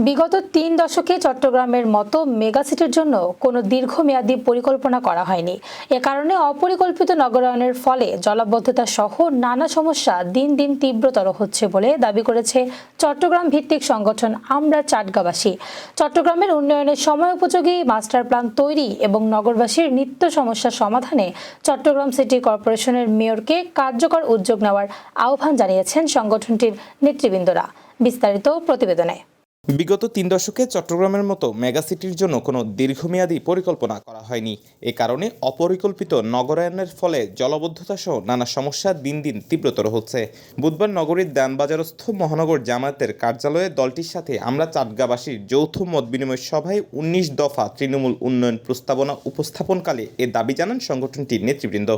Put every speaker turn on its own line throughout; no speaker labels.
বিগত ৩ দশকে চট্টগ্রামের মতো মেগাসিটির জন্য কোনো দীর্ঘমেয়াদী পরিকল্পনা করা হয়নি। এ কারণে অপরিকল্পিত নগরায়নের ফলে জলাবদ্ধতা সহ নানা সমস্যা দিন দিন তীব্রতর হচ্ছে বলে দাবি করেছে চট্টগ্রাম ভিত্তিক সংগঠন আমরা চাটগাঁবাসী। চট্টগ্রামের উন্নয়নের সময়োপযোগী মাস্টার প্ল্যান তৈরি এবং নগরবাসীর নিত্য সমস্যা সমাধানে চট্টগ্রাম সিটি কর্পোরেশনের মেয়রকে কার্যকর উদ্যোগ নেওয়ার আহ্বান জানিয়েছেন সংগঠনটির নেতৃবৃন্দরা। বিস্তারিত প্রতিবেদনে।
বিগত ৩ দশকে চট্টগ্রামের মতো মেগাসিটির জন্য কোনো দীর্ঘমেয়াদী পরিকল্পনা করা হয়নি। এ কারণে অপরিকল্পিত নগরায়নের ফলে জলাবদ্ধতা সহ নানা সমস্যা দিন দিন তীব্রতর হচ্ছে। বুধবার নগরীর দ্যানবাজারস্থ মহানগর জামায়াতের কার্যালয়ে দলটির সাথে আমরা চাটগাঁবাসীর যৌথ মত বিনিময় সভায় ১৯ দফা তৃণমূল উন্নয়ন প্রস্তাবনা উপস্থাপনকালে এ দাবি জানান সংগঠনটির নেতৃবৃন্দ।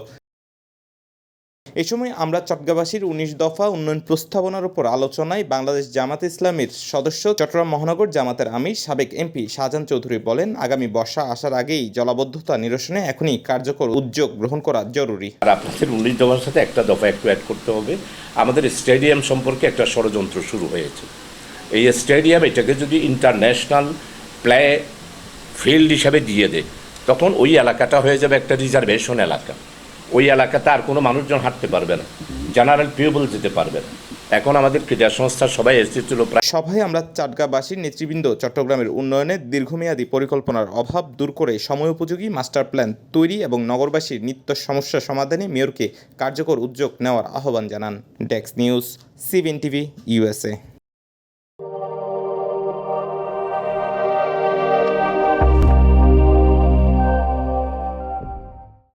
এ সময় আমরা চট্টগ্রামবাসীর ১৯ দফা উন্নয়ন প্রস্তাবনার উপর আলোচনায় বাংলাদেশ জামাতে ইসলামীর সদস্য চট্টগ্রাম মহানগর জামাতের আমির সাবেক এমপি শাহজাহান চৌধুরী বলেন, আগামী বর্ষা আসার আগেই জলাবদ্ধতা নিরসনে এখনই কার্যকর উদ্যোগ গ্রহণ করা জরুরি।
আর আপনাদের ১৯ দফার সাথে একটা দফা একটু অ্যাড করতে হবে। আমাদের স্টেডিয়াম সম্পর্কে একটা ষড়যন্ত্র শুরু হয়েছে। এই স্টেডিয়াম এটাকে যদি ইন্টারন্যাশনাল প্লে ফিল্ড হিসাবে দিয়ে দেয়, তখন ওই এলাকাটা হয়ে যাবে একটা রিজার্ভেশন এলাকা। ওই এলাকাতে আর কোনো মানুষজন হাঁটতে পারবে না, জেনারেল পিপল যেতে পারবে না। এখন আমাদের ক্রীড়া সংস্থার সবাই এসেছিল।
সভায় আমরা চাটগাঁবাসীর নেতৃবৃন্দ চট্টগ্রামের উন্নয়নে দীর্ঘমেয়াদী পরিকল্পনার অভাব দূর করে সময়োপযোগী মাস্টার প্ল্যান তৈরি এবং নগরবাসীর নিত্য সমস্যা সমাধানে মেয়রকে কার্যকর উদ্যোগ নেওয়ার আহ্বান জানান। Desk news, CBN TV, USA।